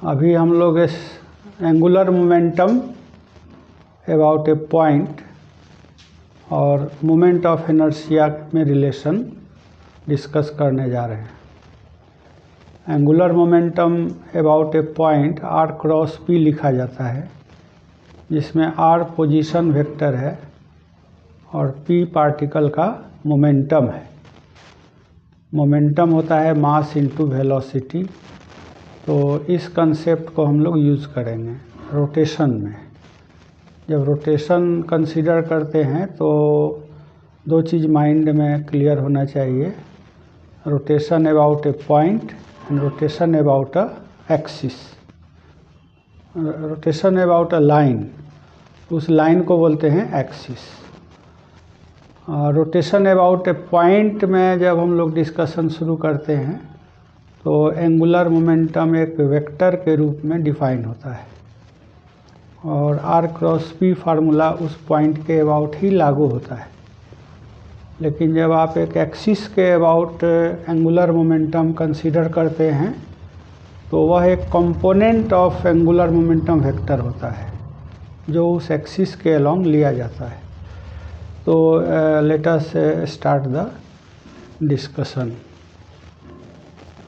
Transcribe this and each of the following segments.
अभी हम लोग इस angular momentum about a point और मोमेंट ऑफ इनर्शिया में रिलेशन डिस्कस करने जा रहे हैं। Angular momentum about a point R cross P लिखा जाता है, जिसमें आर पोजीशन वेक्टर है और पी पार्टिकल का मोमेंटम है। मोमेंटम होता है मास इनटू वेलोसिटी। तो इस कंसेप्ट को हम लोग यूज़ करेंगे रोटेशन में। जब रोटेशन कंसीडर करते हैं तो दो चीज़ माइंड में क्लियर होना चाहिए, rotation about a point and rotation about a axis. Rotation about a line, उस लाइन को बोलते हैं axis. Rotation about a point में जब हम लोग डिस्कशन शुरू करते हैं तो एंगुलर मोमेंटम एक वेक्टर के रूप में डिफाइन होता है और आर क्रॉस पी फार्मूला उस पॉइंट के अबाउट ही लागू होता है। लेकिन जब आप एक एक्सिस के अबाउट एंगुलर मोमेंटम कंसीडर करते हैं तो वह एक component of angular momentum vector होता है जो उस एक्सिस के अलोंग लिया जाता है। तो let us start the discussion.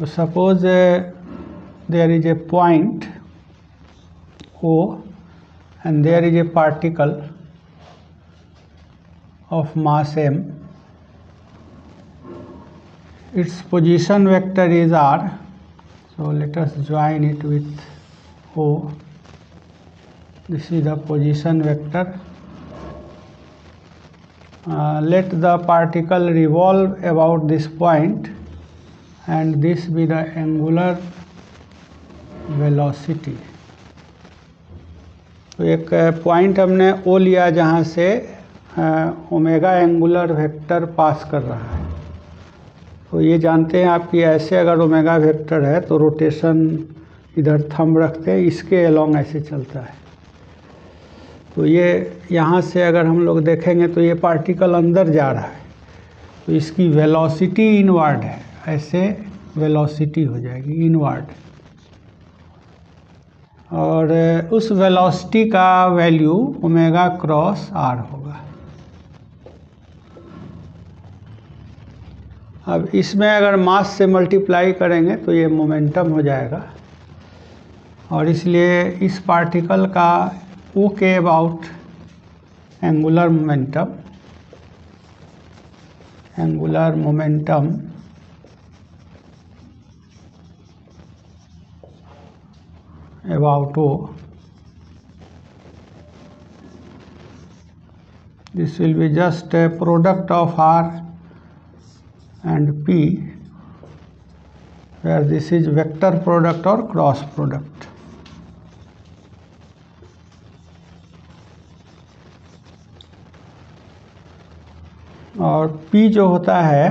Suppose there is a point O and there is a particle of mass m. Its position vector is r. So let us join it with O. This is the position vector. Let the particle revolve about this point and this be the angular velocity. तो एक point हमने ओ लिया जहाँ से omega angular vector पास कर रहा है। तो ये जानते हैं आप कि ऐसे अगर ओमेगा वेक्टर है तो रोटेशन इधर थंब रखते हैं, इसके अलोंग ऐसे चलता है। तो ये यहाँ से अगर हम लोग देखेंगे तो ये पार्टिकल अंदर जा रहा है, तो इसकी वेलोसिटी इनवर्ड है, ऐसे वेलोसिटी हो जाएगी इनवर्ड। और उस वेलोसिटी का वैल्यू ओमेगा क्रॉस आर होगा। अब इसमें अगर मास से मल्टीप्लाई करेंगे तो ये मोमेंटम हो जाएगा और इसलिए इस पार्टिकल का ओ के about angular momentum about O, this will be just a product of R and P, where this is vector product or cross product. और P जो होता है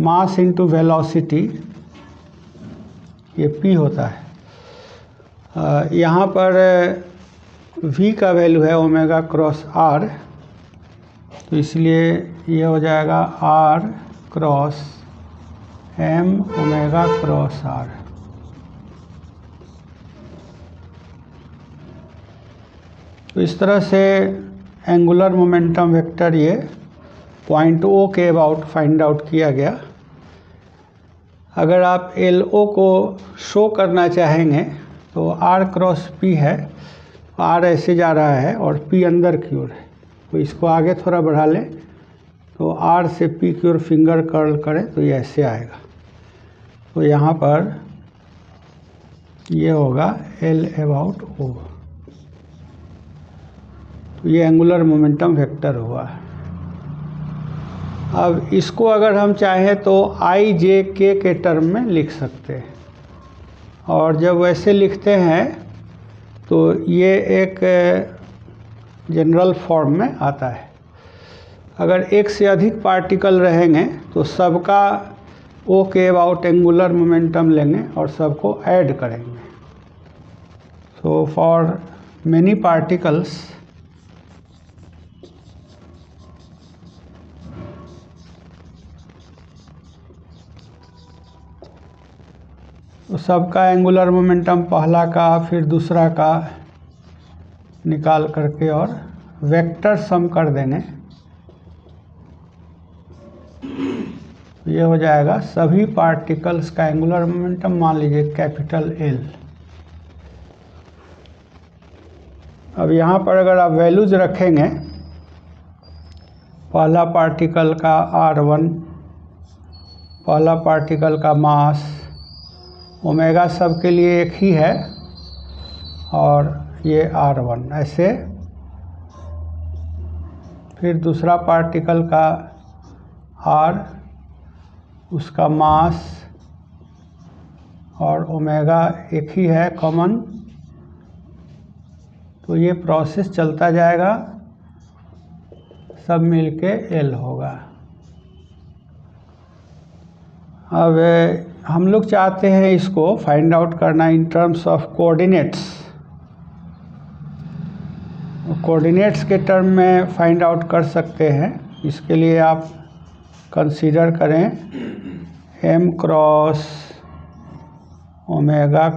मास इंटू वेलोसिटी, ये P होता है। यहाँ पर V का वैल्यू है ओमेगा क्रॉस R, तो इसलिए ये हो जाएगा R cross M omega cross R। तो इस तरह से एंगुलर मोमेंटम वेक्टर ये पॉइंट O के अबाउट फाइंड आउट किया गया। अगर आप LO को शो करना चाहेंगे तो R क्रॉस P है, R ऐसे जा रहा है और P अंदर की ओर है, तो इसको आगे थोड़ा बढ़ा लें तो R से P की ओर फिंगर कर्ल करें तो ये ऐसे आएगा। तो यहाँ पर ये होगा L अबाउट O। तो ये एंगुलर मोमेंटम वेक्टर हुआ। अब इसको अगर हम चाहें तो आई जे के टर्म में लिख सकते हैं, और जब वैसे लिखते हैं तो ये एक जनरल फॉर्म में आता है। अगर एक से अधिक पार्टिकल रहेंगे तो सबका ओ के अबाउट एंगुलर मोमेंटम लेंगे और सबको ऐड करेंगे। सो फॉर मेनी पार्टिकल्स तो सबका एंगुलर मोमेंटम पहला का फिर दूसरा का निकाल करके और वेक्टर सम कर देंगे। ये हो जाएगा सभी पार्टिकल्स का एंगुलर मोमेंटम, मान लीजिए कैपिटल एल। अब यहाँ पर अगर आप वैल्यूज रखेंगे, पहला पार्टिकल का r1, पहला पार्टिकल का मास, ओमेगा सब के लिए एक ही है और ये r1, ऐसे फिर दूसरा पार्टिकल का r, उसका मास और ओमेगा एक ही है कॉमन, तो ये प्रोसेस चलता जाएगा, सब मिलके एल होगा। अब हम लोग चाहते हैं इसको फाइंड आउट करना in terms of coordinates. Coordinates के टर्म में फाइंड आउट कर सकते हैं। इसके लिए आप कंसीडर करें m cross omega,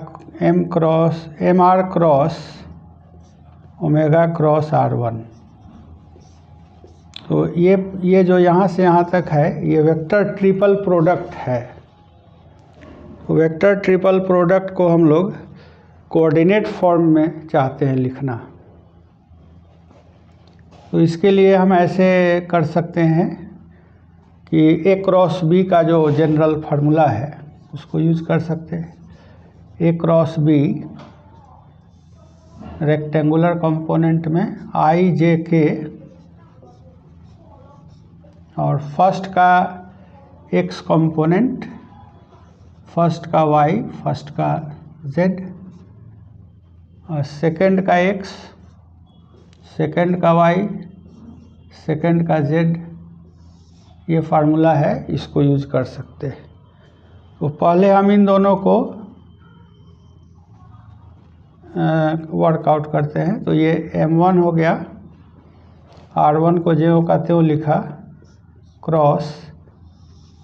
mr cross omega cross r1। तो ये जो यहाँ से यहाँ तक है ये वेक्टर ट्रिपल प्रोडक्ट है। तो वेक्टर ट्रिपल प्रोडक्ट को हम लोग कोऑर्डिनेट फॉर्म में चाहते हैं लिखना। तो इसके लिए हम ऐसे कर सकते हैं कि a क्रॉस b का जो जनरल फार्मूला है उसको यूज कर सकते हैं। a cross b rectangular component में i j k और फर्स्ट का x कंपोनेंट, फर्स्ट का y, फर्स्ट का z और सेकंड का x, सेकंड का y, सेकंड का z, ये फार्मूला है, इसको यूज कर सकते हैं। तो पहले हम इन दोनों को वर्कआउट करते हैं। तो ये m1 हो गया, r1 को ज्यों का त्यों लिखा क्रॉस,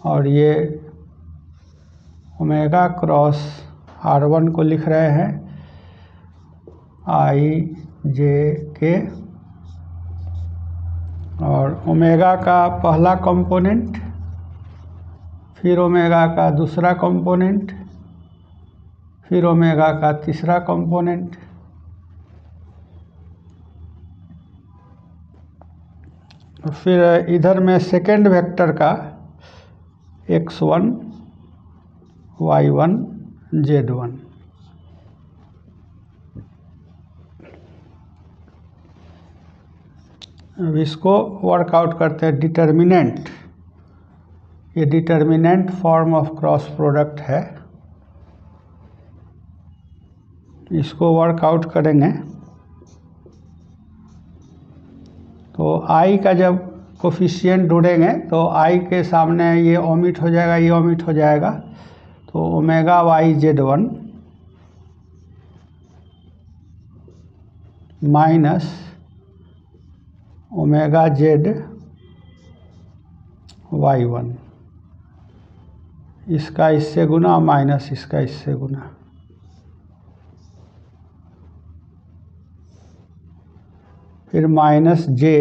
और ये ओमेगा क्रॉस r1 को लिख रहे हैं i j k, और ओमेगा का पहला कंपोनेंट, फिर ओमेगा का दूसरा कंपोनेंट, फिर ओमेगा का तीसरा कंपोनेंट। फिर इधर में सेकेंड वेक्टर का x1, y1, z1। अब इसको वर्कआउट करते हैं। डिटर्मिनेंट, ये determinant form of cross product है, इसको वर्कआउट करेंगे। तो i का जब कोफिशिएंट ढूंढेंगे तो i के सामने ये ओमिट हो जाएगा, ये ओमिट हो जाएगा, तो omega y z1 minus omega z y1, इसका इससे गुना माइनस इसका इससे गुना। फिर माइनस जे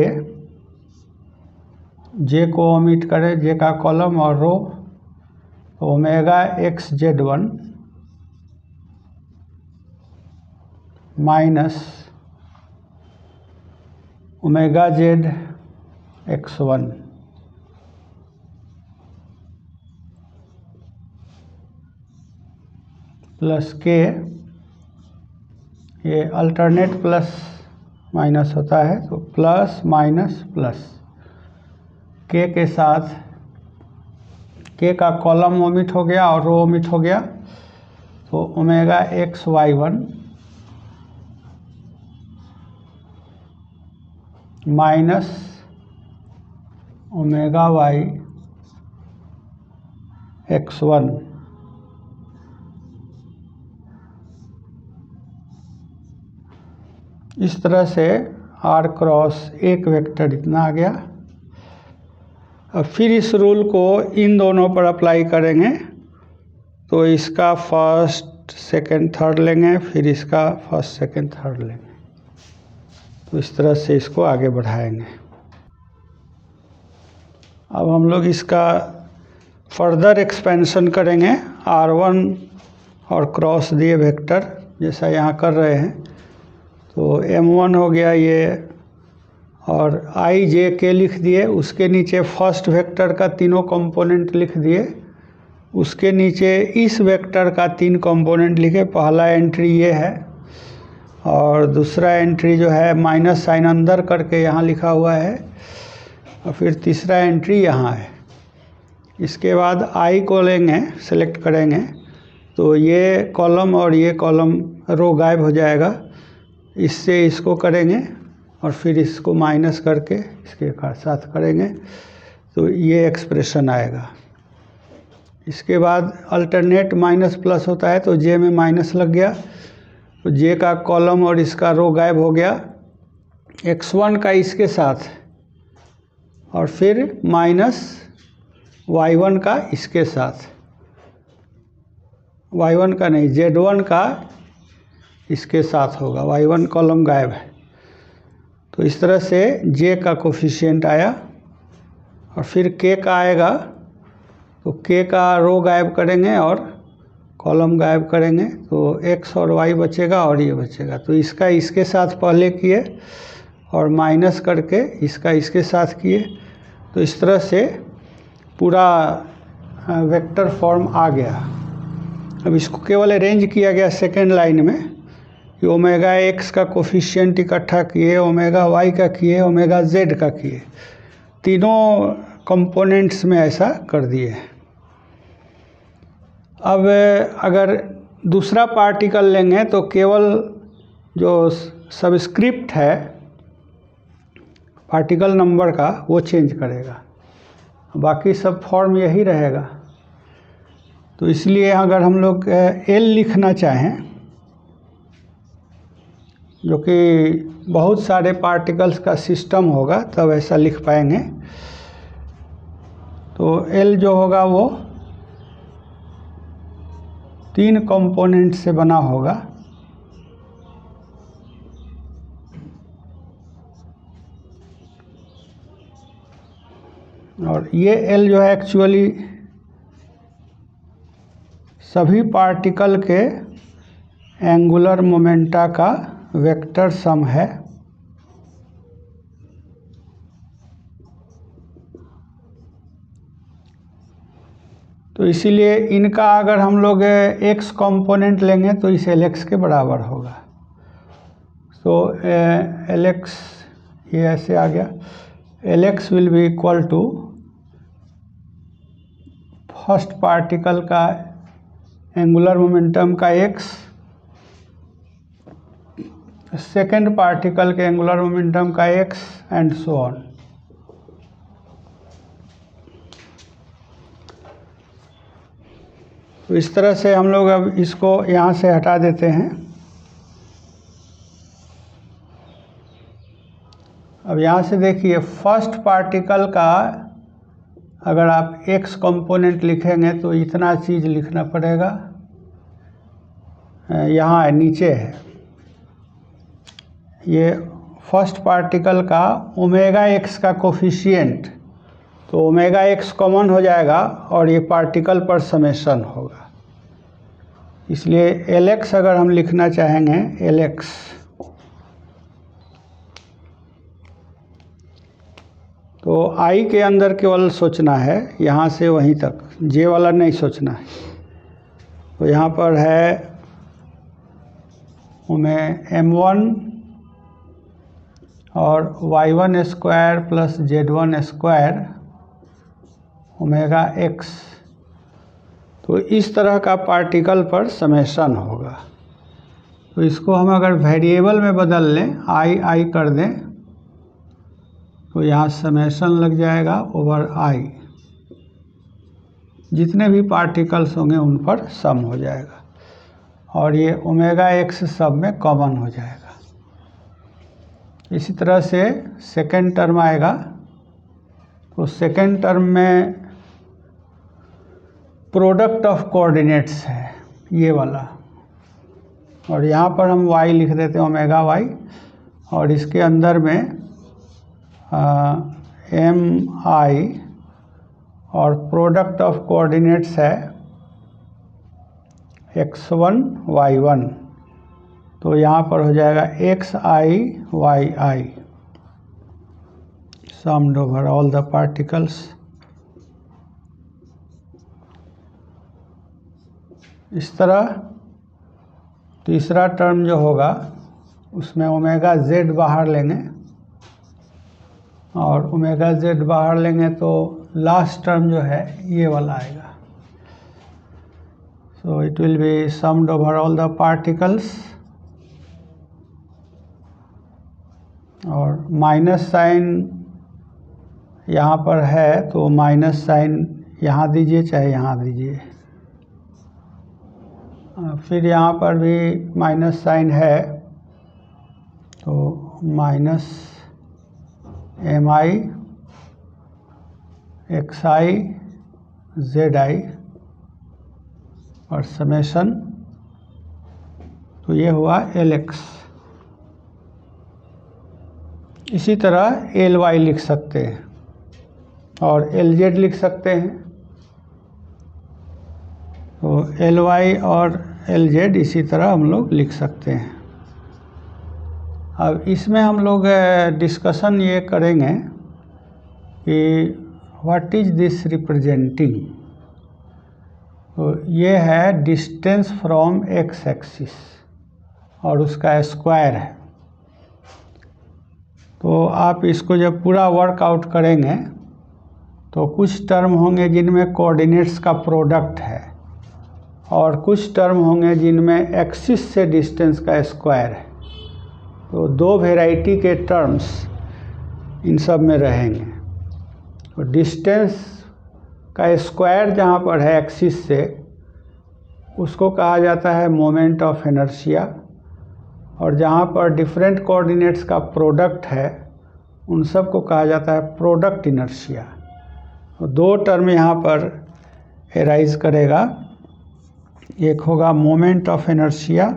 को ओमिट करें, जे का कॉलम और रो, तो omega x z1 minus omega z x1 plus के, ये अल्टरनेट प्लस माइनस होता है, तो प्लस माइनस प्लस, के साथ के का कॉलम ओमिट हो गया और रो ओमिट हो गया, तो omega x y1 minus omega y x1। इस तरह से r क्रॉस एक वेक्टर इतना आ गया। अब फिर इस रूल को इन दोनों पर अप्लाई करेंगे तो इसका फर्स्ट सेकंड थर्ड लेंगे, फिर इसका फर्स्ट सेकंड थर्ड लेंगे। तो इस तरह से इसको आगे बढ़ाएंगे। अब हम लोग इसका फर्दर एक्सपेंशन करेंगे R1 और क्रॉस दिए वेक्टर, जैसा यहाँ कर रहे हैं। तो M1 हो गया ये, और I J K लिख दिए, उसके नीचे फर्स्ट वेक्टर का तीनों कंपोनेंट लिख दिए, उसके नीचे इस वेक्टर का 3 कंपोनेंट लिखे। पहला एंट्री ये है, और दूसरा एंट्री जो है माइनस साइन अंदर करके यहाँ लिखा हुआ है, और फिर तीसरा एंट्री यहाँ है। इसके बाद I को लेंगे, सेलेक्ट करेंगे, तो ये कॉलम और ये कॉलम रो गायब हो जाएगा। इससे इसको करेंगे और फिर इसको माइनस करके इसके साथ करेंगे, तो ये एक्सप्रेशन आएगा। इसके बाद अल्टरनेट माइनस प्लस होता है, तो जे में माइनस लग गया, तो जे का कॉलम और इसका रो गायब हो गया। x1 का इसके साथ, और फिर माइनस y1 का इसके साथ, y1 का नहीं, z1 का इसके साथ होगा, y1 कॉलम गायब है। तो इस तरह से j का कोफिशिएंट आया, और फिर k का आएगा, तो k का रो गायब करेंगे और कॉलम गायब करेंगे, तो x और y बचेगा और ये बचेगा। तो इसका इसके साथ पहले किए और माइनस करके इसका इसके साथ किए, तो इस तरह से पूरा वेक्टर फॉर्म आ गया। अब इसको केवल अरेंज किया गया सेकेंड लाइन में कि ओमेगा x का कोफिशिएंट इकट्ठा किए, ओमेगा y का किए, ओमेगा z का किए, तीनों कंपोनेंट्स में ऐसा कर दिए। अब अगर दूसरा पार्टिकल लेंगे तो केवल जो सबस्क्रिप्ट है पार्टिकल नंबर का वो चेंज करेगा, बाकी सब फॉर्म यही रहेगा। तो इसलिए अगर हम लोग L लिखना चाहें, जो कि बहुत सारे पार्टिकल्स का सिस्टम होगा, तब ऐसा लिख पाएंगे। तो L जो होगा वो 3 कंपोनेंट से बना होगा। और ये L जो है एक्चुअली सभी पार्टिकल के एंगुलर मोमेंटा का वेक्टर सम है। तो इसीलिए इनका अगर हम लोग x कंपोनेंट लेंगे तो इस Lx के बराबर होगा। तो Lx ये ऐसे आ गया, Lx will be equal to first particle का एंगुलर मोमेंटम का x, सेकेंड पार्टिकल के एंगुलर मोमेंटम का x, एंड सो ऑन। तो इस तरह से हम लोग अब इसको यहाँ से हटा देते हैं। अब यहाँ से देखिए, फर्स्ट पार्टिकल का अगर आप x कंपोनेंट लिखेंगे तो इतना चीज़ लिखना पड़ेगा, यहाँ है, नीचे है। ये फर्स्ट पार्टिकल का ओमेगा x का कोफिशिएंट, तो ओमेगा x कॉमन हो जाएगा और ये पार्टिकल पर समेशन होगा। इसलिए Lx अगर हम लिखना चाहेंगे, Lx तो I के अंदर केवल सोचना है, यहाँ से वहीं तक, J वाला नहीं सोचना है। तो यहाँ पर है M1 और y1 square plus z1 square omega x। तो इस तरह का पार्टिकल पर समेशन होगा। तो इसको हम अगर वेरिएबल में बदल लें, I कर दें, तो यहाँ समेशन लग जाएगा ओवर I। जितने भी पार्टिकल्स होंगे उन पर सम हो जाएगा, और ये ओमेगा x सब में कॉमन हो जाएगा। इसी तरह से सेकेंड टर्म आएगा, तो सेकेंड टर्म में प्रोडक्ट ऑफ कोऑर्डिनेट्स है ये वाला, और यहाँ पर हम y लिख देते हैं ओमेगा y, और इसके अंदर में एम आई और प्रोडक्ट ऑफ कोऑर्डिनेट्स है x1 y1, तो यहाँ पर हो जाएगा xi yi summed over all the particles। इस तरह तीसरा टर्म जो होगा उसमें ओमेगा z बाहर लेंगे, और ओमेगा z बाहर लेंगे तो लास्ट टर्म जो है ये वाला आएगा। So it will be summed over all the particles, और माइनस साइन यहाँ पर है तो माइनस साइन यहाँ दीजिए चाहे यहाँ दीजिए, फिर यहाँ पर भी माइनस साइन है तो minus M I X I Z I और समेशन, तो ये हुआ एल एक्स। इसी तरह एल वाई लिख सकते हैं और एल जेड लिख सकते हैं, तो एल वाई और एल जेड इसी तरह हम लोग लिख सकते हैं। अब इसमें हम लोग डिस्कशन ये करेंगे कि व्हाट इज़ दिस रिप्रेजेंटिंग। तो ये है डिस्टेंस फ्रॉम एक्स एक्सिस और उसका स्क्वायर है। तो आप इसको जब पूरा वर्कआउट करेंगे तो कुछ टर्म होंगे जिनमें कोऑर्डिनेट्स का प्रोडक्ट है, और कुछ टर्म होंगे जिनमें एक्सिस से डिस्टेंस का स्क्वायर है। तो दो वेराइटी के टर्म्स इन सब में रहेंगे। तो डिस्टेंस का स्क्वायर जहाँ पर है एक्सिस से, उसको कहा जाता है मोमेंट ऑफ इनर्शिया, और जहाँ पर डिफरेंट कोऑर्डिनेट्स का प्रोडक्ट है उन सब को कहा जाता है प्रोडक्ट इनर्शिया। तो दो टर्म यहाँ पर एराइज करेगा, एक होगा मोमेंट ऑफ इनर्शिया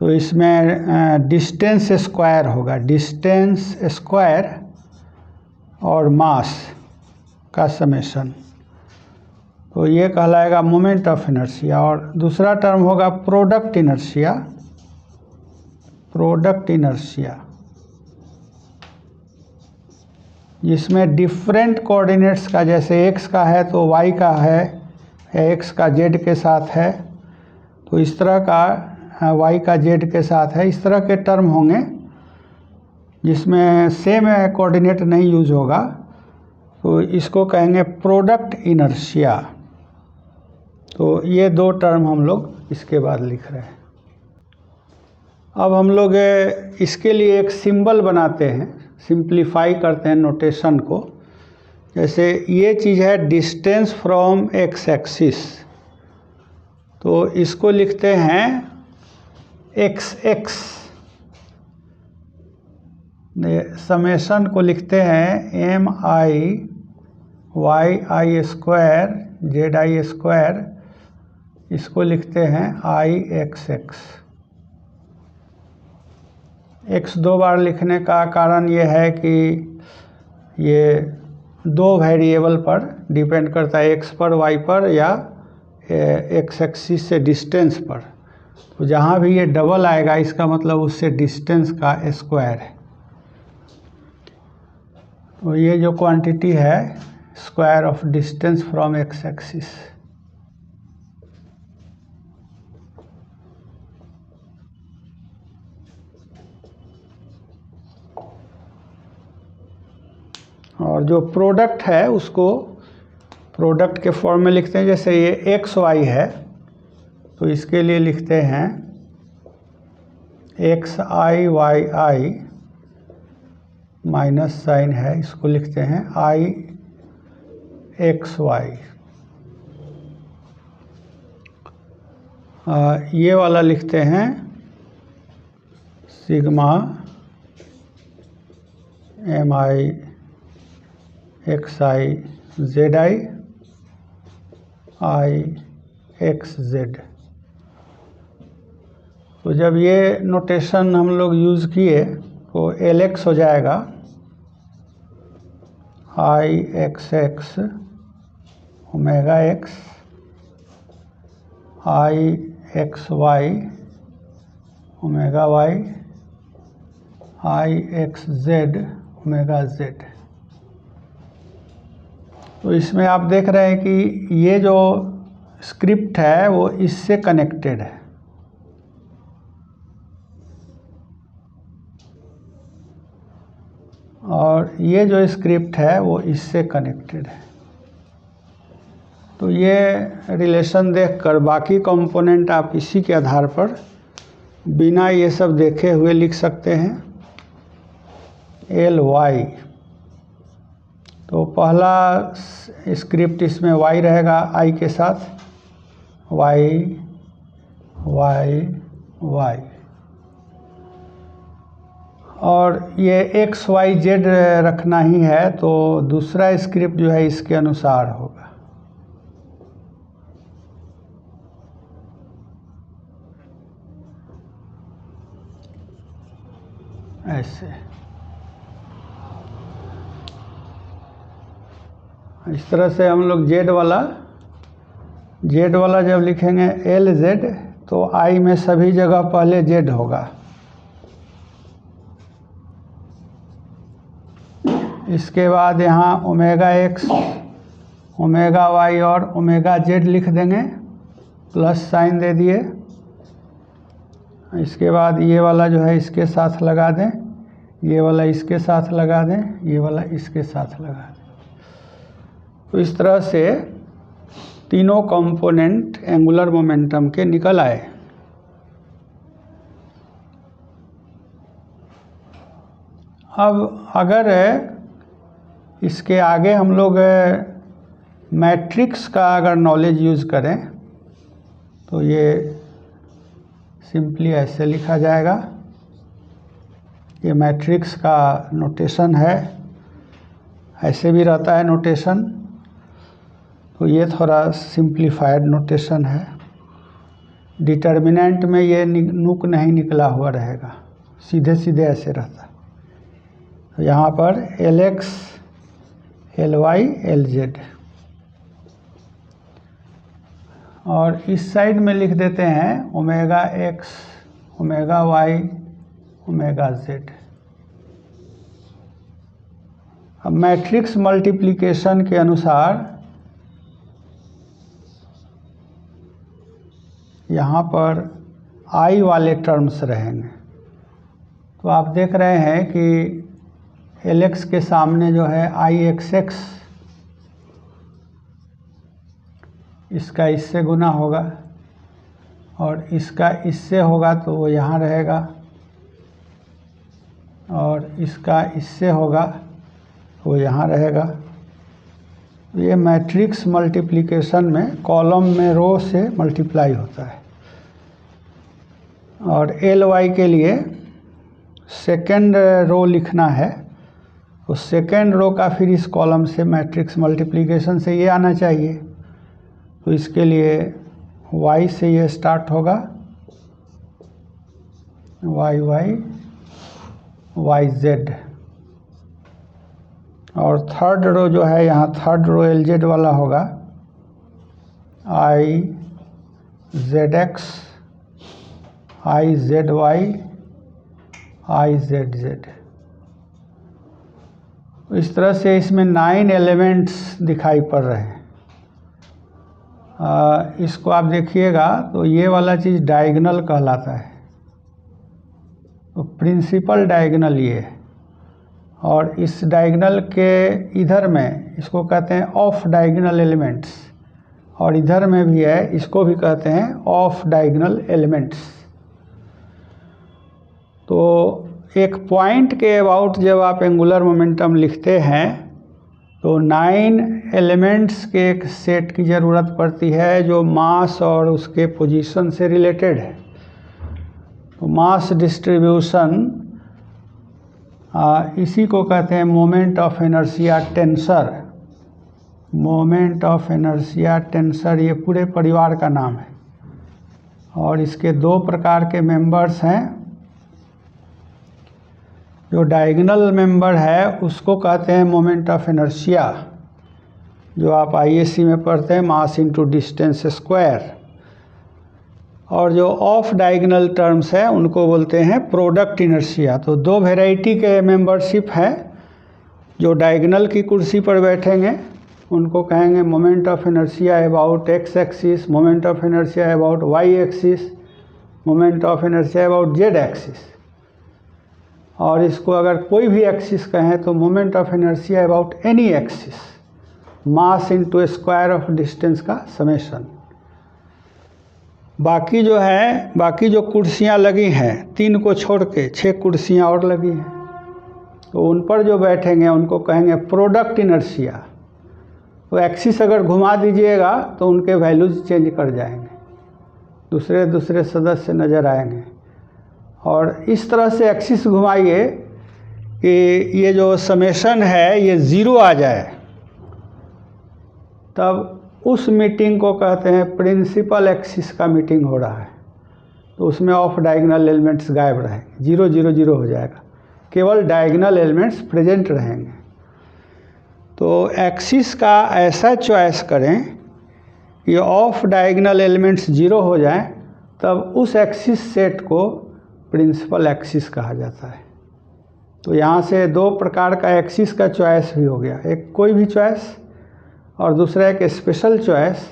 तो इसमें डिस्टेंस स्क्वायर होगा, डिस्टेंस स्क्वायर और मास का समेशन, तो ये कहलाएगा मोमेंट ऑफ इनर्शिया। और दूसरा टर्म होगा प्रोडक्ट इनर्शिया, प्रोडक्ट इनर्शिया जिसमें डिफरेंट कोऑर्डिनेट्स का, जैसे x का है तो y का है, या x का z के साथ है तो इस तरह का y का z के साथ है, इस तरह के टर्म होंगे जिसमें सेम कोऑर्डिनेट नहीं यूज होगा, तो इसको कहेंगे प्रोडक्ट इनर्शिया। तो ये दो टर्म हम लोग इसके बाद लिख रहे हैं। अब हम लोग इसके लिए एक सिंबल बनाते हैं, सिंप्लीफाई करते हैं नोटेशन को। जैसे ये चीज़ है डिस्टेंस फ्रॉम एक्स एक्सिस, तो इसको लिखते हैं एक्स एक्स, समेशन को लिखते हैं M I Y I square Z I square, इसको लिखते हैं आई एक्स एक्स। एक्स दो बार लिखने का कारण ये है कि ये दो वेरिएबल पर डिपेंड करता है, एक्स पर वाई पर या एक्स एक्सिस से डिस्टेंस पर। तो जहाँ भी ये डबल आएगा इसका मतलब उससे डिस्टेंस का स्क्वायर है। तो ये जो क्वांटिटी है square of distance from x axis. और जो प्रोडक्ट है उसको प्रोडक्ट के फॉर्म में लिखते हैं। जैसे ये एक्स वाई है तो इसके लिए लिखते हैं एक्स आई वाई आई, माइनस साइन है इसको लिखते हैं आई एक्स वाई। ये वाला लिखते हैं sigma M I X I Z I I X Z. तो जब ये नोटेशन हम लोग यूज़ किए तो एल एक्स हो जाएगा आई एक्स एक्स ओमेगा एक्स आई एक्स वाई ओमेगा वाई आई एक्स जेड ओमेगा जेड। तो इसमें आप देख रहे हैं कि ये जो स्क्रिप्ट है वो इससे कनेक्टेड है। और ये जो स्क्रिप्ट है वो इससे कनेक्टेड है। तो ये रिलेशन देखकर बाकी कंपोनेंट आप इसी के आधार पर बिना ये सब देखे हुए लिख सकते हैं। एल वाई, तो पहला स्क्रिप्ट इसमें वाई रहेगा आई के साथ, वाई वाई वाई। और ये एक्स वाई जेड रखना ही है, तो दूसरा स्क्रिप्ट जो है इसके अनुसार होगा। ऐसे इस तरह से हम लोग जेड वाला जब लिखेंगे एल जेड, तो आई में सभी जगह पहले जेड होगा। इसके बाद यहाँ ओमेगा एक्स ओमेगा वाई और ओमेगा जेड लिख देंगे, प्लस साइन दे दिए। इसके बाद ये वाला जो है इसके साथ लगा दें, ये वाला इसके साथ लगा दें, ये वाला इसके साथ लगा दें। तो इस तरह से तीनों कंपोनेंट एंगुलर मोमेंटम के निकल आए। अब अगर इसके आगे हम लोग मैट्रिक्स का अगर नॉलेज यूज़ करें तो ये सिंपली ऐसे लिखा जाएगा। ये मैट्रिक्स का नोटेशन है, ऐसे भी रहता है नोटेशन। तो ये थोड़ा सिंप्लीफाइड नोटेशन है। डिटर्मिनेंट में ये नुक नहीं निकला हुआ रहेगा, सीधे सीधे ऐसे रहता है। तो यहाँ पर L X L Y L Z, और इस साइड में लिख देते हैं omega X omega Y omega Z. अब मैट्रिक्स मल्टीप्लिकेशन के अनुसार यहाँ पर आई वाले टर्म्स रहेंगे। तो आप देख रहे हैं कि एल एक्स के सामने जो है आई एक्स एक्स, इसका इससे गुना होगा, और इसका इससे होगा तो वो यहाँ रहेगा, और इसका इससे होगा वो यहाँ रहेगा। ये मैट्रिक्स मल्टीप्लिकेशन में कॉलम में रो से मल्टीप्लाई होता है। और एल वाई के लिए सेकेंड रो लिखना है, तो सेकेंड रो का फिर इस कॉलम से मैट्रिक्स मल्टीप्लिकेशन से ये आना चाहिए। तो इसके लिए y से ये स्टार्ट होगा, वाई वाई वाई जेड। और थर्ड रो जो है यहाँ थर्ड रो एल जेड वाला होगा, I Z X I Z Y I Z Z. इस तरह से इसमें 9 एलिमेंट्स दिखाई पड़ रहे हैं। इसको आप देखिएगा तो ये वाला चीज़ डायगोनल कहलाता है। तो प्रिंसिपल डायगोनल ये है, और इस डायगोनल के इधर में इसको कहते हैं ऑफ डायगोनल एलिमेंट्स, और इधर में भी है, इसको भी कहते हैं ऑफ डायगोनल एलिमेंट्स। तो एक पॉइंट के अबाउट जब आप एंगुलर मोमेंटम लिखते हैं तो 9 एलिमेंट्स के एक सेट की ज़रूरत पड़ती है जो मास और उसके पोजीशन से रिलेटेड है। तो मास डिस्ट्रीब्यूशन इसी को कहते हैं moment of inertia tensor. Moment of inertia tensor ये पूरे परिवार का नाम है और इसके दो प्रकार के मेंबर्स हैं। जो डायगोनल मेंबर है उसको कहते हैं मोमेंट ऑफ इनर्शिया, जो आप आईएससी में पढ़ते हैं, मास इनटू डिस्टेंस स्क्वायर। और जो ऑफ डायगोनल टर्म्स है उनको बोलते हैं प्रोडक्ट इनर्शिया। तो दो वैरायटी के मेंबरशिप हैं। जो डायगोनल की कुर्सी पर बैठेंगे उनको कहेंगे moment of inertia about X axis, moment of inertia about Y axis, moment of inertia about Z axis. और इसको अगर कोई भी एक्सिस कहें तो moment of inertia about any axis, mass into square of distance का समेशन। बाकी जो कुर्सियां लगी हैं, 3 को छोड़ के 6 कुर्सियां और लगी हैं, तो उन पर जो बैठेंगे उनको कहेंगे प्रोडक्ट इनर्शिया। तो एक्सिस अगर घुमा दीजिएगा तो उनके वैल्यूज चेंज कर जाएंगे, दूसरे सदस्य नज़र आएंगे। और इस तरह से एक्सिस घुमाइए कि ये जो समेशन है ये 0 आ जाए, तब उस मीटिंग को कहते हैं प्रिंसिपल एक्सिस का मीटिंग हो रहा है। तो उसमें ऑफ डायगोनल एलिमेंट्स गायब रहेंगे, 0 0 0 हो जाएगा, केवल डायगोनल एलिमेंट्स प्रेजेंट रहेंगे। तो एक्सिस का ऐसा चॉइस करें कि ऑफ डायगोनल एलिमेंट्स 0 हो जाएं, तब उस एक्सिस सेट को प्रिंसिपल एक्सिस कहा जाता है। तो यहाँ से 2 प्रकार का एक्सिस का चॉइस भी हो गया, एक कोई भी चॉइस और दूसरा एक स्पेशल चॉइस।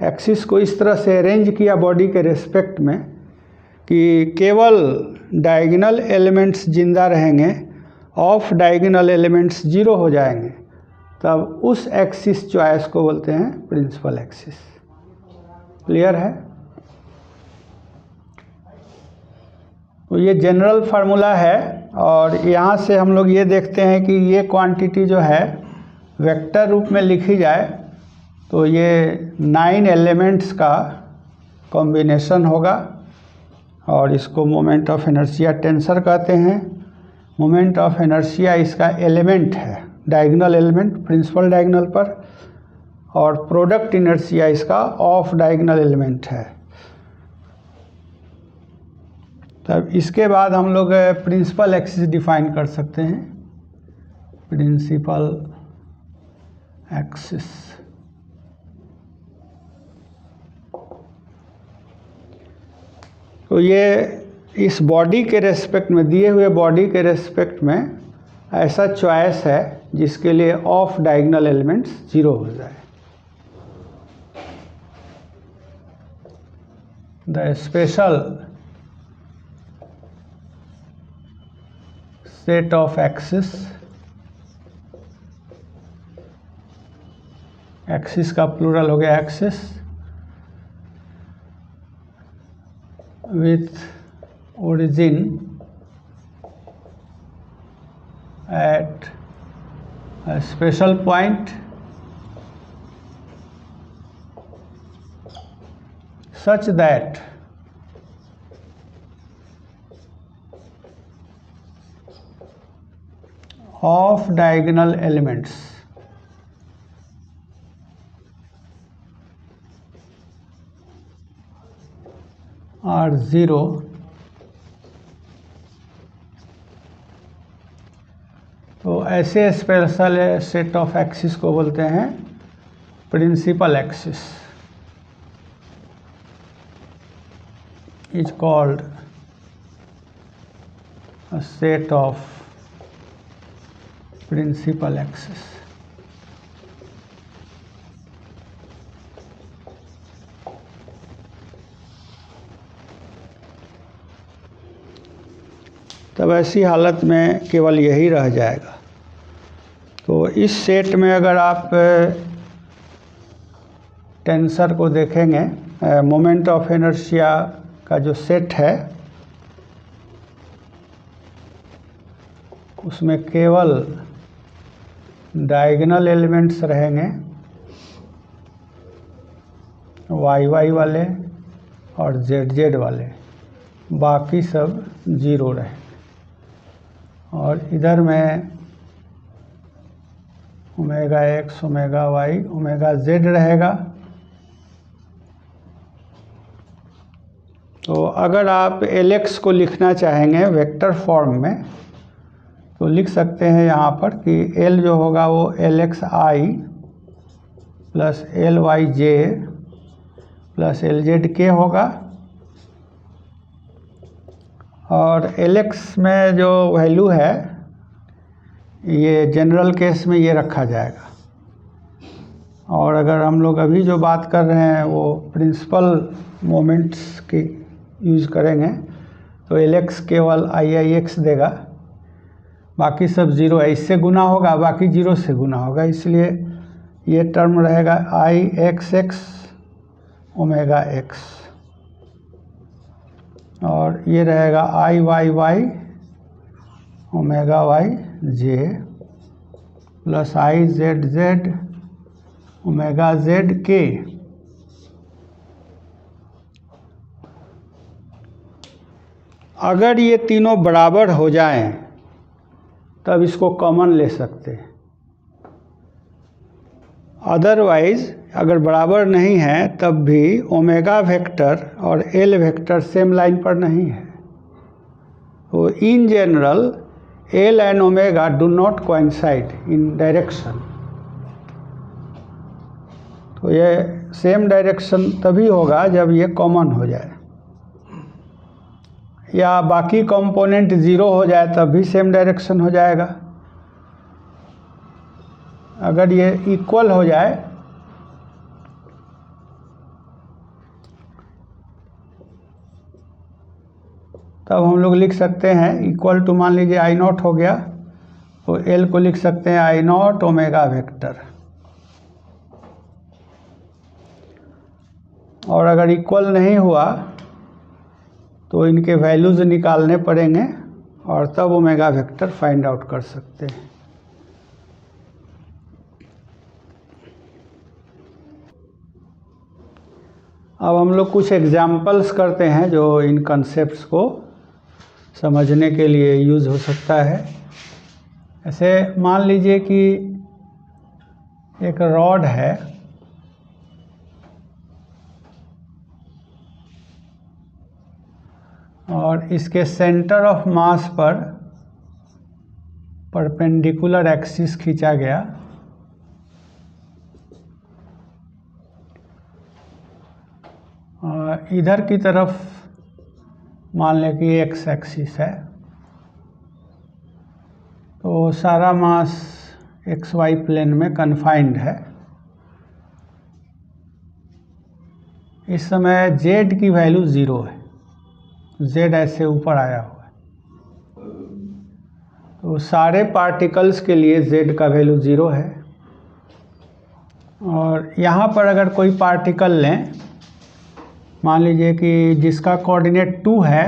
एक्सिस को इस तरह से अरेंज किया बॉडी के रेस्पेक्ट में कि केवल डायगोनल एलिमेंट्स जिंदा रहेंगे, ऑफ डायगोनल एलिमेंट्स 0 हो जाएंगे, तब उस एक्सिस चॉइस को बोलते हैं प्रिंसिपल एक्सिस। क्लियर है? तो ये जनरल फार्मूला है। और यहाँ से हम लोग ये देखते हैं कि ये क्वांटिटी जो है वेक्टर रूप में लिखी जाए तो ये 9 एलिमेंट्स का कॉम्बिनेशन होगा और इसको मोमेंट ऑफ इनर्शिया टेंसर कहते हैं। मोमेंट ऑफ इनर्शिया इसका एलिमेंट है, डायगोनल एलिमेंट प्रिंसिपल डायगोनल पर, और प्रोडक्ट इनर्शिया इसका ऑफ डायगोनल एलिमेंट है। तब इसके बाद हम लोग प्रिंसिपल एक्सिस डिफाइन कर सकते हैं। प्रिंसिपल एक्सिस तो ये इस बॉडी के रेस्पेक्ट में, दिए हुए बॉडी के रेस्पेक्ट में ऐसा चॉइस है जिसके लिए ऑफ डायगोनल एलिमेंट्स 0 हो जाए। The special set of axis, axis का प्लूरल हो गया axis, with origin at a special point such that off diagonal elements are 0 तो ऐसे स्पेशल सेट ऑफ एक्सिस को बोलते हैं principal axis. Is called a set of principal axis। तब ऐसी हालत में केवल यही रह जाएगा। तो इस सेट में अगर आप टेंसर को देखेंगे, मोमेंट ऑफ इनर्शिया का जो सेट है उसमें केवल डायगोनल एलिमेंट्स रहेंगे, वाई वाई वाले और जेड जेड वाले, बाकी सब 0 रहेंगे। और इधर में omega X, omega Y, omega Z रहेगा। तो अगर आप Lx को लिखना चाहेंगे वेक्टर फॉर्म में तो लिख सकते हैं यहाँ पर कि L जो होगा वो Lxi plus Lyj plus Lzk होगा। और Lx में जो वैल्यू है ये जनरल केस में ये रखा जाएगा। और अगर हम लोग अभी जो बात कर रहे हैं वो प्रिंसिपल मोमेंट्स की यूज़ करेंगे तो Lx केवल IIx देगा, बाकी सब जीरो है। इससे गुना होगा, बाकी जीरो से गुना होगा, इसलिए ये टर्म रहेगा Ixx ओमेगा x और ये रहेगा Iyy omega yj plus Izz omega zk। अगर ये तीनों बराबर हो जाएं तब इसको कॉमन ले सकते हैं, अदरवाइज अगर बराबर नहीं है तब भी ओमेगा वेक्टर और एल वेक्टर सेम लाइन पर नहीं है। तो in general L and omega do not coincide in direction. तो ये सेम डायरेक्शन तभी होगा जब ये कॉमन हो जाए, या बाकी कंपोनेंट ज़ीरो हो जाए तब भी सेम डायरेक्शन हो जाएगा। अगर ये इक्वल हो जाए तब हम लोग लिख सकते हैं इक्वल टू, मान लीजिए आई नॉट हो गया तो एल को लिख सकते हैं आई नॉट ओमेगा वेक्टर। और अगर इक्वल नहीं हुआ तो इनके वैल्यूज निकालने पड़ेंगे और तब ओमेगा वेक्टर फाइंड आउट कर सकते हैं। अब हम लोग कुछ एग्जाम्पल्स करते हैं जो इन कंसेप्ट्स को समझने के लिए यूज़ हो सकता है। ऐसे मान लीजिए कि एक रॉड है और इसके सेंटर ऑफ मास पर परपेंडिकुलर एक्सिस खींचा गया। इधर की तरफ मान लें कि एक्स एक्सिस है, तो सारा मास एक्स वाई प्लेन में कन्फाइंड है। इस समय जेड की वैल्यू ज़ीरो है, जेड ऐसे ऊपर आया हुआ है, तो सारे पार्टिकल्स के लिए जेड का वैल्यू ज़ीरो है। और यहाँ पर अगर कोई पार्टिकल लें, मान लीजिए कि जिसका कोऑर्डिनेट 2 है,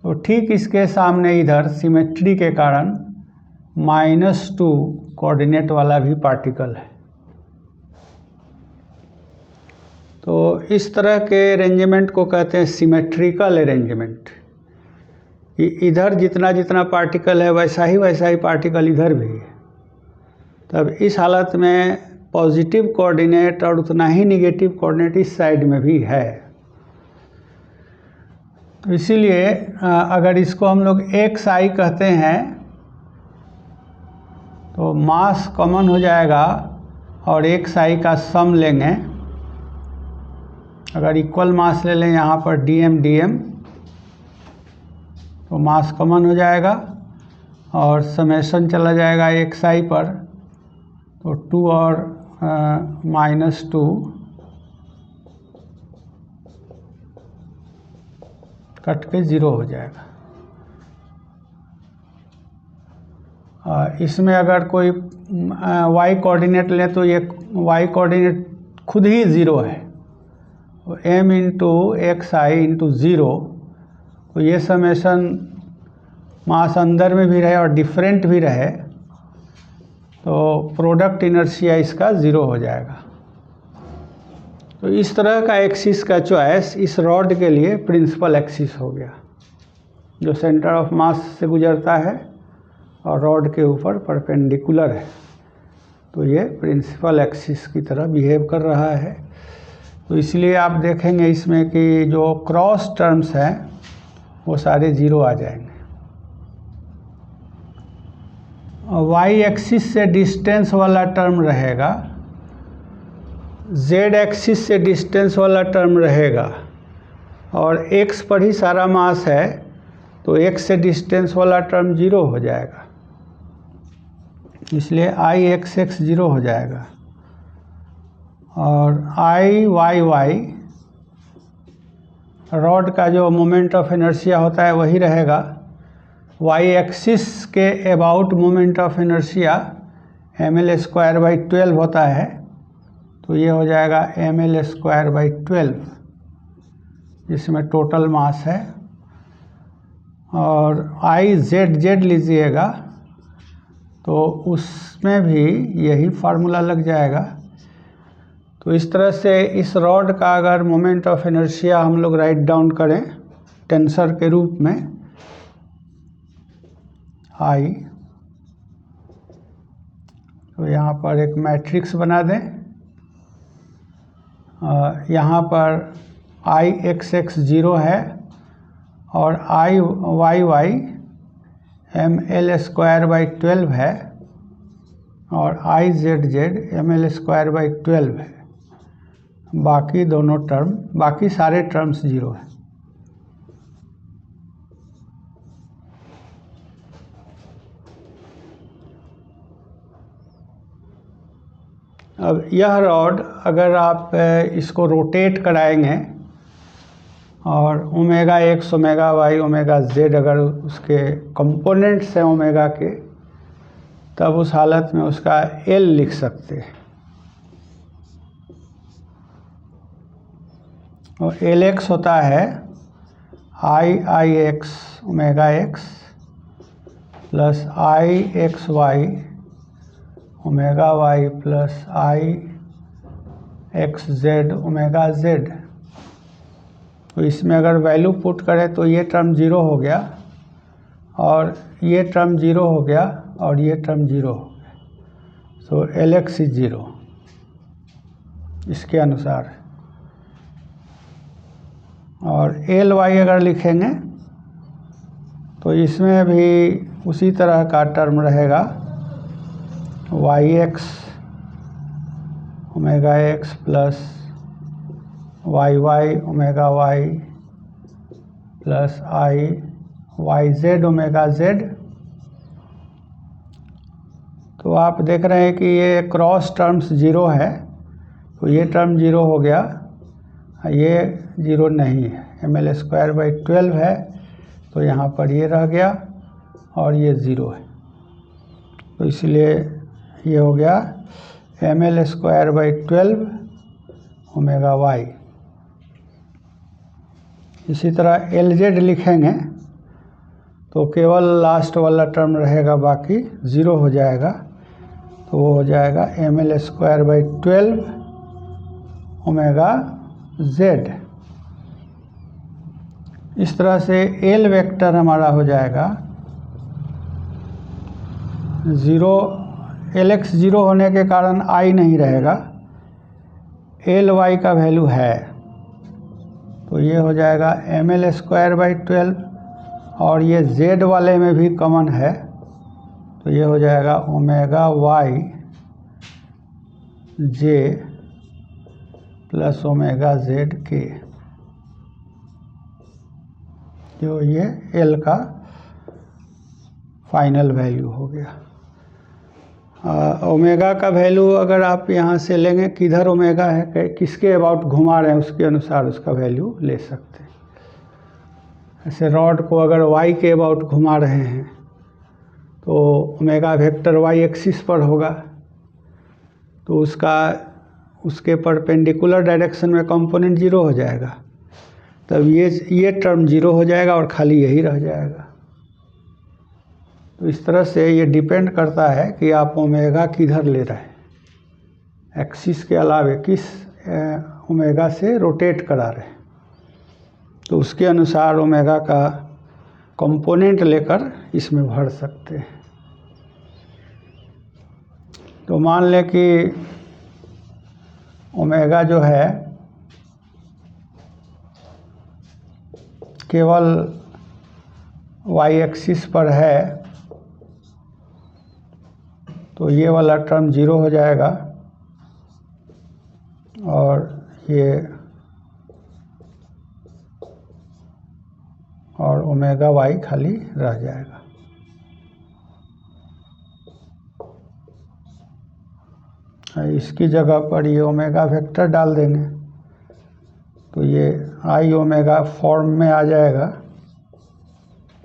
तो ठीक इसके सामने इधर सिमेट्री के कारण -2 कोऑर्डिनेट वाला भी पार्टिकल है। तो इस तरह के अरेंजमेंट को कहते हैं सिमेट्रिकल अरेंजमेंट, कि इधर जितना जितना पार्टिकल है वैसा ही पार्टिकल इधर भी है। तब इस हालत में पॉजिटिव कोऑर्डिनेट और उतना ही निगेटिव कोऑर्डिनेट इस साइड में भी है। तो इसीलिए अगर इसको हम लोग एक्स आई कहते हैं तो मास कॉमन हो जाएगा और एक्स आई का सम लेंगे। अगर इक्वल मास ले लें यहाँ पर डीएम डीएम तो मास कॉमन हो जाएगा और समेशन चला जाएगा एक्स आई पर, तो 2 और -2 कट के 0 हो जाएगा। इसमें अगर कोई y कोऑर्डिनेट लें तो ये y कोऑर्डिनेट खुद ही 0 है, तो m इंटू एक्स आई इंटू 0, तो ये समेशन मास अंदर में भी रहे और डिफरेंट भी रहे तो प्रोडक्ट इनर्शिया इसका 0 हो जाएगा। तो इस तरह का एक्सिस का चॉइस इस रॉड के लिए प्रिंसिपल एक्सिस हो गया। जो सेंटर ऑफ मास से गुजरता है और रॉड के ऊपर परपेंडिकुलर है। तो ये प्रिंसिपल एक्सिस की तरह बिहेव कर रहा है। तो इसलिए आप देखेंगे इसमें कि जो क्रॉस टर्म्स हैं वो सारे जीरो आ जाएंगे। वाई एक्सिस से डिस्टेंस वाला टर्म रहेगा, जेड एक्सिस से डिस्टेंस वाला टर्म रहेगा, और एक्स पर ही सारा मास है तो एक्स से डिस्टेंस वाला टर्म जीरो हो जाएगा, इसलिए आई एक्स एक्स जीरो हो जाएगा। और आई वाई वाई रॉड का जो मोमेंट ऑफ इनर्शिया होता है वही रहेगा। वाई एक्सिस के about moment of inertia ml²/12 होता है, तो ये हो जाएगा ml²/12, जिसमें टोटल मास है। और आई जेड जेड लीजिएगा तो उसमें भी यही फार्मूला लग जाएगा। तो इस तरह से इस रॉड का अगर मोमेंट ऑफ इनर्शिया हम लोग राइट डाउन करें टेंसर के रूप में, आई, तो यहाँ पर एक मैट्रिक्स बना दें। यहाँ पर आई एक्स एक्स जीरो है और आई वाई वाई ml²/12 है और आई जेड जेड ml²/12 है। बाकी दोनों टर्म, बाकी सारे टर्म्स जीरो है। अब यह रॉड अगर आप इसको रोटेट कराएंगे और omega X omega Y omega Z अगर उसके कंपोनेंट्स हैं ओमेगा के, तब उस हालत में उसका एल लिख सकते हैं। और एल एक्स होता है I X omega X plus I X Y omega Y plus I X Z omega Z. तो इसमें अगर वैल्यू पुट करें तो ये टर्म जीरो हो गया और ये टर्म जीरो हो गया और ये टर्म जीरो हो गया। So L x is zero इसके अनुसार। और एल वाई अगर लिखेंगे तो इसमें भी उसी तरह का टर्म रहेगा, Y X omega X plus Y Y omega Y plus I Y Z omega Z. तो आप देख रहे हैं कि ये क्रॉस टर्म्स जीरो है, तो ये टर्म जीरो हो गया, ये जीरो नहीं है, ml²/12 है, तो यहाँ पर ये रह गया और ये ज़ीरो है। तो इसलिए ये हो गया ml²/12 ओमेगा वाई। इसी तरह एल जेड लिखेंगे तो केवल लास्ट वाला टर्म रहेगा, बाकी ज़ीरो हो जाएगा। तो वो हो जाएगा ml²/12 ओमेगा जेड। इस तरह से एल वेक्टर हमारा हो जाएगा ज़ीरो। एल एक्स ज़ीरो होने के कारण आई नहीं रहेगा, एल वाई का वैल्यू है, तो ये हो जाएगा ml²/12 और ये जेड वाले में भी कॉमन है, तो ये हो जाएगा ओमेगा वाई जे प्लस ओमेगा जेड के, जो ये एल का फाइनल वैल्यू हो गया। ओमेगा का वैल्यू अगर आप यहाँ से लेंगे, किधर ओमेगा है, किसके अबाउट घुमा रहे हैं, उसके अनुसार उसका वैल्यू ले सकते हैं। ऐसे रॉड को अगर वाई के अबाउट घुमा रहे हैं तो ओमेगा वेक्टर वाई एक्सिस पर होगा, तो उसके परपेंडिकुलर डायरेक्शन में कंपोनेंट जीरो हो जाएगा, तब ये टर्म जीरो हो जाएगा और खाली यही रह जाएगा। तो इस तरह से ये डिपेंड करता है कि आप ओमेगा किधर ले रहे हैं, एक्सिस के अलावे किस ओमेगा से रोटेट करा रहे हैं, तो उसके अनुसार ओमेगा का कंपोनेंट लेकर इसमें भर सकते हैं। तो मान लें कि ओमेगा जो है केवल वाई एक्सिस पर है, तो ये वाला टर्म 0 हो जाएगा और ओमेगा वाई खाली रह जाएगा। इसकी जगह पर ये ओमेगा वेक्टर डाल देंगे तो ये आई ओमेगा फॉर्म में आ जाएगा,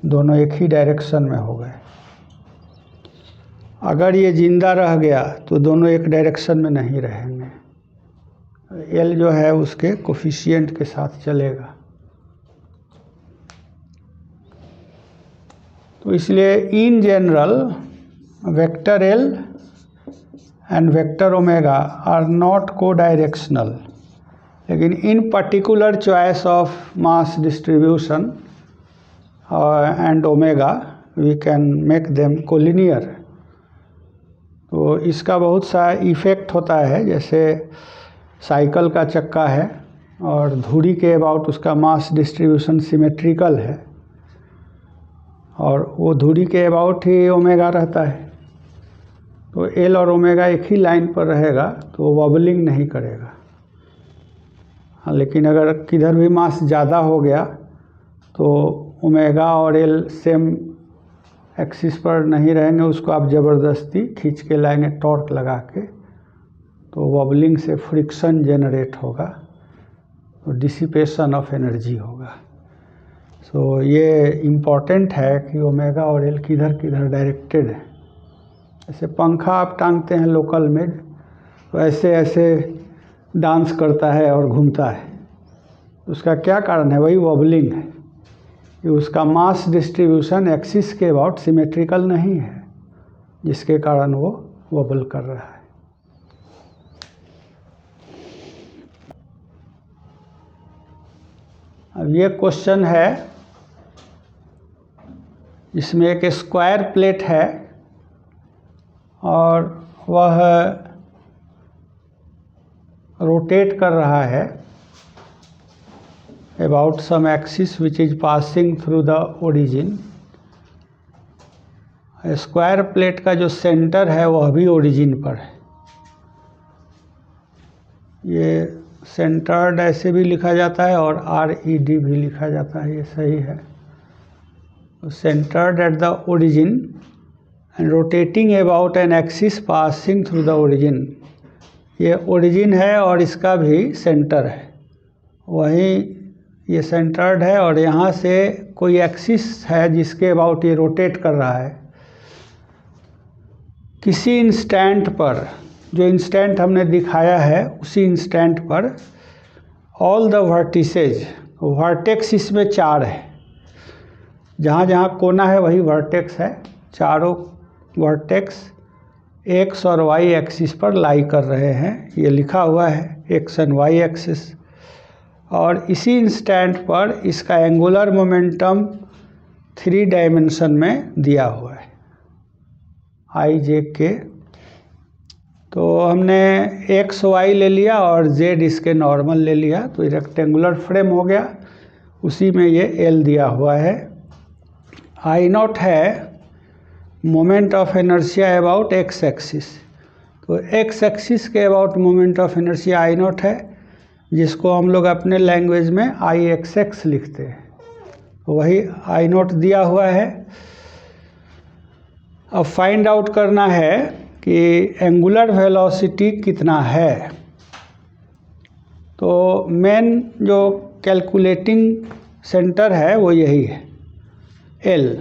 दोनों एक ही डायरेक्शन में हो गए। अगर ये जिंदा रह गया तो दोनों एक डायरेक्शन में नहीं रहेंगे, एल जो है उसके कोफिशिएंट के साथ चलेगा। तो इसलिए in general vector L and vector omega are not codirectional, लेकिन in particular choice of mass distribution and omega we can make them collinear. तो इसका बहुत सा इफ़ेक्ट होता है, जैसे साइकिल का चक्का है और धुरी के अबाउट उसका मास डिस्ट्रीब्यूशन सिमेट्रिकल है और वो धुरी के अबाउट ही ओमेगा रहता है, तो एल और ओमेगा एक ही लाइन पर रहेगा तो वो वॉबलिंग नहीं करेगा। हाँ, लेकिन अगर किधर भी मास ज़्यादा हो गया तो ओमेगा और एल सेम एक्सिस पर नहीं रहेंगे, उसको आप ज़बरदस्ती खींच के लाएंगे टॉर्क लगा के, तो वॉबलिंग से फ्रिक्शन जनरेट होगा, तो डिसिपेशन ऑफ एनर्जी होगा। सो ये इम्पॉर्टेंट है कि ओमेगा और एल किधर किधर डायरेक्टेड है। ऐसे पंखा आप टांगते हैं लोकल में, तो ऐसे ऐसे डांस करता है और घूमता है, उसका क्या कारण है? वही वॉबलिंग है कि उसका मास डिस्ट्रीब्यूशन एक्सिस के अबाउट सिमेट्रिकल नहीं है, जिसके कारण वो वॉबल कर रहा है। अब ये क्वेश्चन है, इसमें एक स्क्वायर प्लेट है और वह रोटेट कर रहा है about some axis which is passing through the origin। Square plate का जो सेंटर है वह भी ओरिजिन पर है। ये सेंटर्ड ऐसे भी लिखा जाता है और RED भी लिखा जाता है, ये सही है। Centred at the origin and rotating about an axis passing through the origin. ये ओरिजिन है और इसका भी सेंटर है, वहीं ये सेंटर्ड है और यहाँ से कोई एक्सिस है जिसके अबाउट ये रोटेट कर रहा है। किसी इंस्टेंट पर, जो इंस्टेंट हमने दिखाया है उसी इंस्टेंट पर ऑल द वर्टिसेज, वर्टेक्स इसमें 4 है, जहाँ जहाँ कोना है वही वर्टेक्स है, चारों वर्टेक्स एक्स और वाई एक्सिस पर लाई कर रहे हैं, ये लिखा हुआ है एक्स एंड वाई एक्सिस। और इसी इंस्टेंट पर इसका एंगुलर मोमेंटम 3 डायमेंशन में दिया हुआ है, आई जे के। तो हमने एक्स वाई ले लिया और जेड इसके नॉर्मल ले लिया, तो ये रेक्टेंगुलर फ्रेम हो गया, उसी में ये एल दिया हुआ है। आई नॉट है moment of inertia about X axis, तो एक्स एक्सिस के about moment of inertia I not है, जिसको हम लोग अपने लैंग्वेज में आई एक्स एक्स लिखते हैं, वही आई नॉट दिया हुआ है। अब फाइंड आउट करना है कि एंगुलर वेलोसिटी कितना है। तो मेन जो कैलकुलेटिंग सेंटर है वो यही है एल,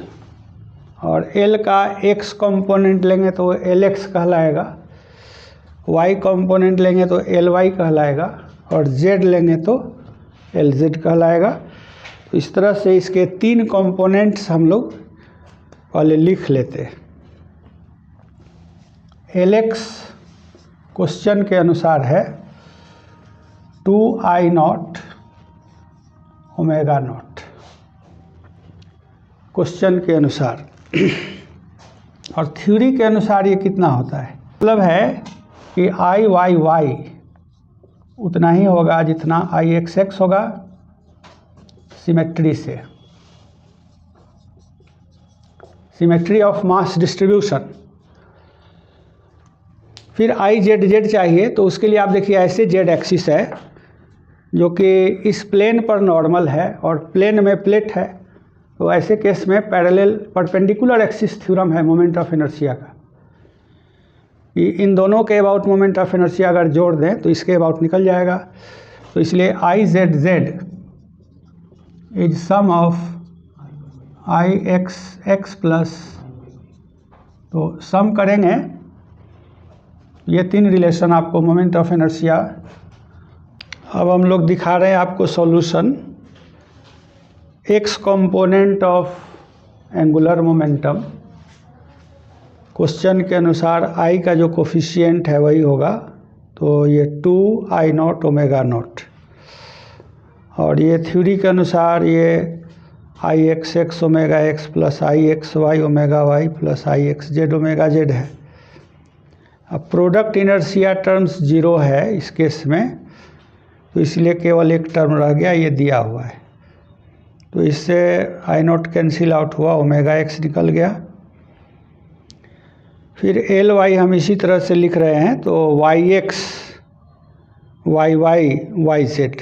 और एल का एक्स कंपोनेंट लेंगे तो एल एक्स कहलाएगा, वाई कंपोनेंट लेंगे तो एल वाई कहलाएगा, और जेड लेंगे तो एल जेड कहलाएगा। तो इस तरह से इसके 3 कंपोनेंट्स हम लोग पहले लिख लेते हैं। एल एक्स क्वेश्चन के अनुसार है 2I0 ओमेगा नॉट। क्वेश्चन के अनुसार और थ्योरी के अनुसार ये कितना होता है, मतलब है कि आई वाई वाई उतना ही होगा जितना आई एक्स एक्स होगा सिमेट्री से, सिमेट्री ऑफ मास डिस्ट्रीब्यूशन। फिर आई जेड जेड चाहिए, तो उसके लिए आप देखिए ऐसे जेड एक्सिस है जो कि इस प्लेन पर नॉर्मल है और प्लेन में प्लेट है, तो ऐसे केस में पैरेलल परपेंडिकुलर एक्सिस थ्योरम है मोमेंट ऑफ इनर्शिया का, कि इन दोनों के अबाउट मोमेंट ऑफ इनर्शिया अगर जोड़ दें तो इसके अबाउट निकल जाएगा। तो इसलिए I Z Z is sum of I X X plus, तो सम करेंगे ये तीन रिलेशन आपको मोमेंट ऑफ इनर्शिया। अब हम लोग दिखा रहे हैं आपको solution. X component of angular momentum, question के अनुसार आई का जो कोफिशिएंट है वही होगा, तो ये 2 आई नॉट ओमेगा नॉट, और ये थ्योरी के अनुसार ये I X X omega X plus I X Y omega Y plus I X Z omega Z है। अब प्रोडक्ट इनर्शिया टर्म्स 0 है इस केस में, तो इसलिए केवल एक टर्म रह गया, ये दिया हुआ है, तो इससे आई नॉट कैंसिल आउट हुआ, ओमेगा एक्स निकल गया। फिर एल वाई हम इसी तरह से लिख रहे हैं, तो Y X Y Y Y Z,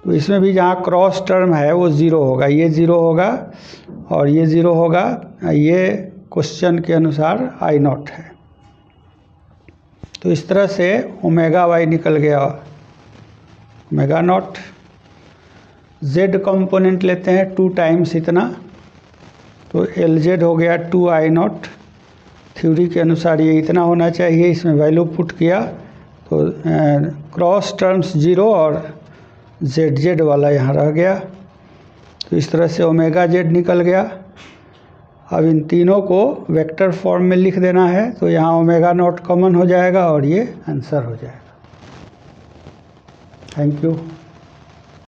तो इसमें भी जहाँ क्रॉस टर्म है वो 0 होगा, ये 0 होगा और ये 0 होगा, ये क्वेश्चन के अनुसार आई नॉट है। तो इस तरह से ओमेगा वाई निकल गया ओमेगा नॉट। जेड कंपोनेंट लेते हैं 2 टाइम्स इतना, तो एल जेड हो गया 2 आई नॉट, थ्योरी के अनुसार ये इतना होना चाहिए, इसमें वैल्यू पुट किया तो क्रॉस टर्म्स 0 और जेड जेड वाला यहाँ रह गया, तो इस तरह से ओमेगा जेड निकल गया। अब इन तीनों को वेक्टर फॉर्म में लिख देना है, तो यहाँ ओमेगा नॉट कॉमन हो जाएगा और ये आंसर हो जाएगा। Thank you.